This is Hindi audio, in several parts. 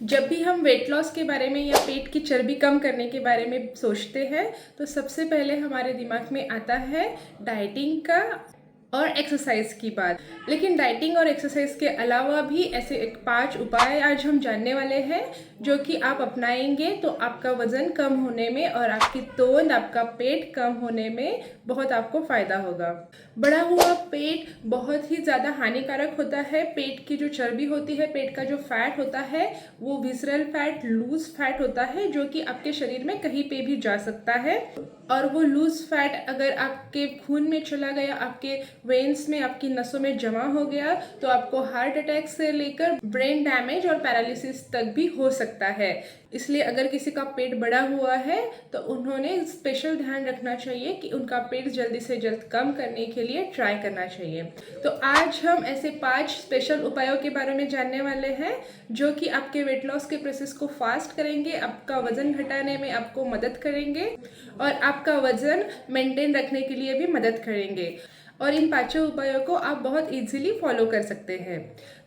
जब भी हम वेट लॉस के बारे में या पेट की चर्बी कम करने के बारे में सोचते हैं तो सबसे पहले हमारे दिमाग में आता है डाइटिंग का और एक्सरसाइज की बात। लेकिन डाइटिंग और एक्सरसाइज के अलावा भी ऐसे 5 उपाय आज हम जानने वाले हैं जो कि आप अपनाएंगे तो आपका वज़न कम होने में और आपकी तोंद, आपका पेट कम होने में बहुत आपको फ़ायदा होगा। बढ़ा हुआ पेट बहुत ही ज़्यादा हानिकारक होता है। पेट की जो चर्बी होती है, पेट का जो फैट होता है वो विसरल फैट, लूज फैट होता है जो कि आपके शरीर में कहीं पे भी जा सकता है। और वो लूज फैट अगर आपके खून में चला गया, आपके वेन्स में, आपकी नसों में जमा हो गया तो आपको हार्ट अटैक से लेकर ब्रेन डैमेज और पैरालिसिस तक भी हो सकता है। इसलिए अगर किसी का पेट बड़ा हुआ है तो उन्होंने स्पेशल ध्यान रखना चाहिए कि उनका पेट जल्दी से जल्द कम करने के लिए ट्राई करना चाहिए। तो आज हम ऐसे 5 स्पेशल उपायों के बारे में जानने वाले हैं जो कि आपके वेट लॉस के प्रोसेस को फास्ट करेंगे, आपका वजन घटाने में आपको मदद करेंगे और आपका वजन मेंटेन रखने के लिए भी मदद करेंगे। और इन 5 उपायों को आप बहुत इजीली फॉलो कर सकते हैं।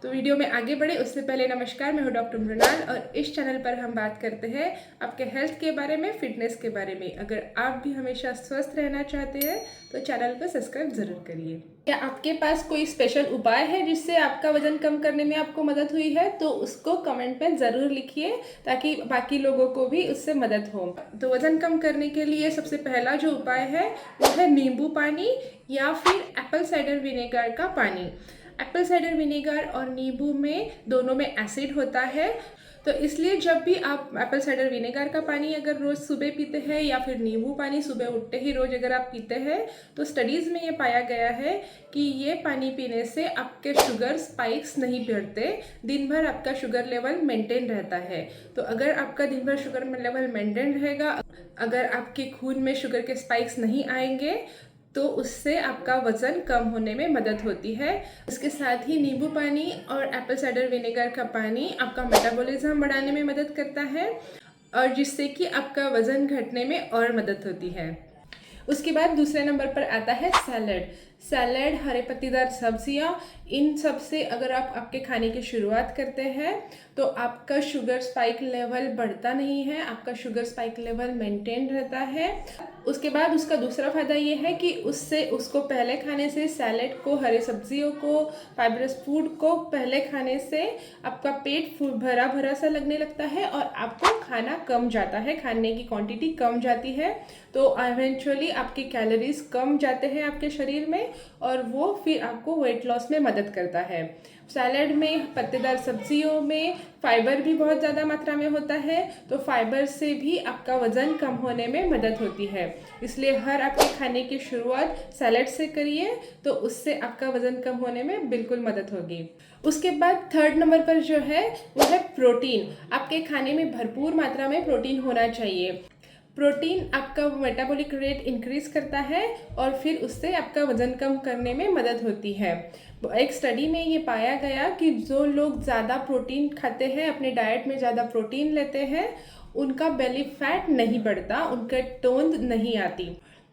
तो वीडियो में आगे बढ़े उससे पहले नमस्कार, मैं हूँ डॉक्टर मृणाल और इस चैनल पर हम बात करते हैं आपके हेल्थ के बारे में, फिटनेस के बारे में। अगर आप भी हमेशा स्वस्थ रहना चाहते हैं तो चैनल को सब्सक्राइब जरूर करिए। क्या आपके पास कोई स्पेशल उपाय है जिससे आपका वजन कम करने में आपको मदद हुई है तो उसको कमेंट में ज़रूर लिखिए ताकि बाकी लोगों को भी उससे मदद हो। तो वजन कम करने के लिए सबसे पहला जो उपाय है वो है नींबू पानी या फिर एप्पल साइडर विनेगर का पानी। एप्पल साइडर विनेगर और नींबू में दोनों में एसिड होता है, तो इसलिए जब भी आप एप्पल साइडर विनेगर का पानी अगर रोज़ सुबह पीते हैं या फिर नींबू पानी सुबह उठते ही रोज़ अगर आप पीते हैं तो स्टडीज़ में ये पाया गया है कि ये पानी पीने से आपके शुगर स्पाइक्स नहीं बढ़ते, दिन भर आपका शुगर लेवल मेंटेन रहता है। तो अगर आपका दिन भर शुगर लेवल मेंटेन रहेगा, अगर आपके खून में शुगर के स्पाइक्स नहीं आएंगे तो उससे आपका वज़न कम होने में मदद होती है। इसके साथ ही नींबू पानी और एप्पल साइडर विनेगर का पानी आपका मेटाबॉलिज्म बढ़ाने में मदद करता है और जिससे कि आपका वज़न घटने में और मदद होती है। उसके बाद दूसरे नंबर पर आता है सैलड, हरे पत्तीदार सब्जियां। इन सब से अगर आप आपके खाने की शुरुआत करते हैं तो आपका शुगर स्पाइक लेवल बढ़ता नहीं है, आपका शुगर स्पाइक लेवल मेंटेन रहता है। उसके बाद उसका दूसरा फायदा ये है कि उससे उसको पहले खाने से, सैलड को, हरे सब्जियों को, फाइबरस फूड को पहले खाने से आपका पेट भरा भरा सा लगने लगता है और आपको खाना कम जाता है, खाने की क्वांटिटी कम जाती है। तो इवेंचुअली आपकी कैलोरीज कम जाते हैं आपके शरीर में और वो फिर आपको वेट लॉस में मदद करता है। सैलड में, पत्तेदार सब्जियों में फाइबर भी बहुत ज़्यादा मात्रा में होता है, तो फाइबर से भी आपका वज़न कम होने में मदद होती है। इसलिए हर आपके खाने की शुरुआत सैलड से करिए तो उससे आपका वज़न कम होने में बिल्कुल मदद होगी। उसके बाद थर्ड नंबर पर जो है वो है प्रोटीन। आपके खाने में भरपूर मात्रा में प्रोटीन होना चाहिए। प्रोटीन आपका मेटाबॉलिक रेट इंक्रीज करता है और फिर उससे आपका वज़न कम करने में मदद होती है। एक स्टडी में ये पाया गया कि जो लोग ज़्यादा प्रोटीन खाते हैं, अपने डाइट में ज़्यादा प्रोटीन लेते हैं, उनका बेली फैट नहीं बढ़ता, उनका टोंद नहीं आती।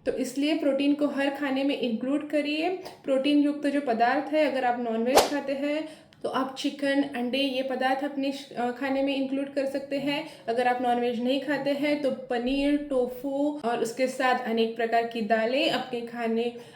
तो इसलिए प्रोटीन को हर खाने में इंक्लूड करिए। प्रोटीन युक्त जो पदार्थ है, अगर आप नॉनवेज खाते हैं तो आप चिकन, अंडे ये पदार्थ अपने खाने में इंक्लूड कर सकते हैं। अगर आप नॉनवेज नहीं खाते हैं तो पनीर, टोफू और उसके साथ अनेक प्रकार की दालें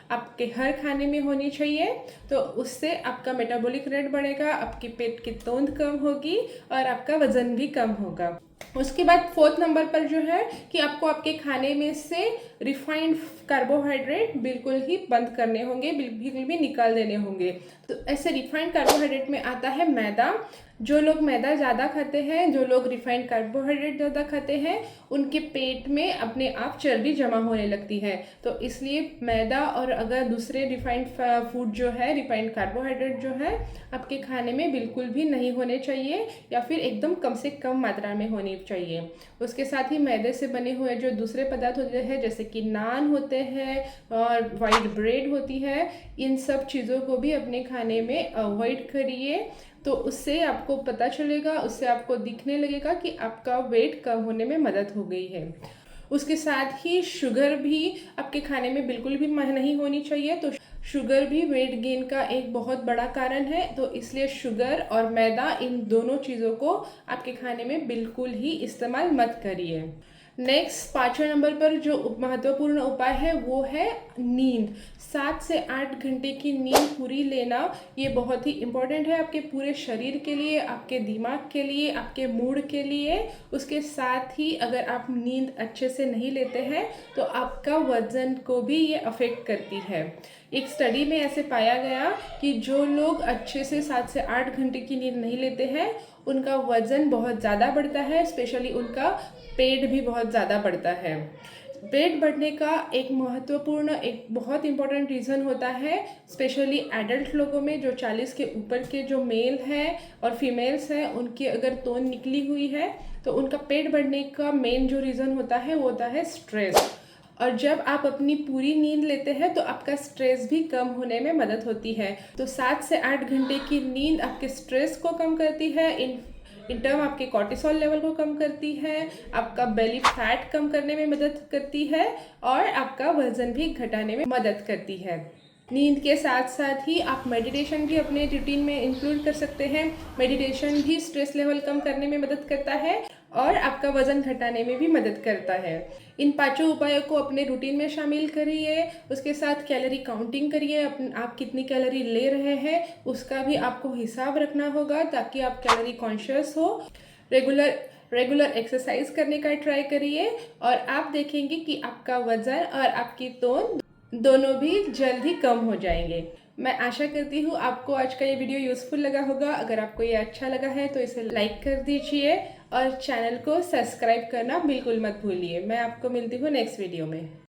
आपके हर खाने में होनी चाहिए। तो उससे आपका मेटाबॉलिक रेट बढ़ेगा, आपकी पेट की तोंद कम होगी और आपका वज़न भी कम होगा। उसके बाद फोर्थ नंबर पर जो है कि आपको आपके खाने में से रिफाइंड कार्बोहाइड्रेट बिल्कुल ही बंद करने होंगे, बिल्कुल भी निकाल देने होंगे। तो ऐसे रिफाइंड कार्बोहाइड्रेट में आता है मैदा। जो लोग मैदा ज़्यादा खाते हैं, जो लोग रिफाइंड कार्बोहाइड्रेट ज़्यादा खाते हैं, उनके पेट में अपने आप चर्बी जमा होने लगती है। तो इसलिए मैदा और अगर दूसरे रिफाइंड फूड जो है, रिफाइंड कार्बोहाइड्रेट जो है, आपके खाने में बिल्कुल भी नहीं होने चाहिए या फिर एकदम कम से कम मात्रा में होनी चाहिए। उसके साथ ही मैदे से बने हुए जो दूसरे पदार्थ होते हैं जैसे कि नान होते हैं और वाइट ब्रेड होती है, इन सब चीज़ों को भी अपने खाने में अवॉइड करिए। तो उससे आपको पता चलेगा, उससे आपको दिखने लगेगा कि आपका वेट कम होने में मदद हो गई है। उसके साथ ही शुगर भी आपके खाने में बिल्कुल भी नहीं होनी चाहिए। तो शुगर भी वेट गेन का एक बहुत बड़ा कारण है, तो इसलिए शुगर और मैदा इन दोनों चीज़ों को आपके खाने में बिल्कुल ही इस्तेमाल मत करिए। नेक्स्ट 5वें नंबर पर जो महत्वपूर्ण उपाय है वो है नींद। 7 से 8 घंटे की नींद पूरी लेना ये बहुत ही इम्पोर्टेंट है आपके पूरे शरीर के लिए, आपके दिमाग के लिए, आपके मूड के लिए। उसके साथ ही अगर आप नींद अच्छे से नहीं लेते हैं तो आपका वज़न को भी ये अफेक्ट करती है। एक स्टडी में ऐसे पाया गया कि जो लोग अच्छे से 7 से 8 घंटे की नींद नहीं लेते हैं उनका वज़न बहुत ज़्यादा बढ़ता है, स्पेशली उनका पेट भी बहुत ज़्यादा बढ़ता है। पेट बढ़ने का एक महत्वपूर्ण एक बहुत इम्पोर्टेंट रीज़न होता है, स्पेशली एडल्ट लोगों में जो 40 के ऊपर के जो मेल हैं और फीमेल्स हैं उनकी अगर तोन निकली हुई है तो उनका पेट बढ़ने का मेन जो रीज़न होता है वो होता है स्ट्रेस। और जब आप अपनी पूरी नींद लेते हैं तो आपका स्ट्रेस भी कम होने में मदद होती है। तो 7 से 8 घंटे की नींद आपके स्ट्रेस को कम करती है, इन टर्म आपके कॉर्टिसोल लेवल को कम करती है, आपका बेली फैट कम करने में मदद करती है और आपका वज़न भी घटाने में मदद करती है। नींद के साथ साथ ही आप मेडिटेशन भी अपने रूटीन में इंक्लूड कर सकते हैं। मेडिटेशन भी स्ट्रेस लेवल कम करने में मदद करता है और आपका वज़न घटाने में भी मदद करता है। इन पांचों उपायों को अपने रूटीन में शामिल करिए। उसके साथ कैलोरी काउंटिंग करिए, आप कितनी कैलोरी ले रहे हैं उसका भी आपको हिसाब रखना होगा ताकि आप कैलोरी कॉन्शियस हो। रेगुलर एक्सरसाइज करने का ट्राई करिए और आप देखेंगे कि आपका वज़न और आपकी तोन दोनों भी जल्द ही कम हो जाएंगे। मैं आशा करती हूँ आपको आज का ये वीडियो यूज़फुल लगा होगा। अगर आपको ये अच्छा लगा है तो इसे लाइक कर दीजिए और चैनल को सब्सक्राइब करना बिल्कुल मत भूलिए। मैं आपको मिलती हूँ नेक्स्ट वीडियो में।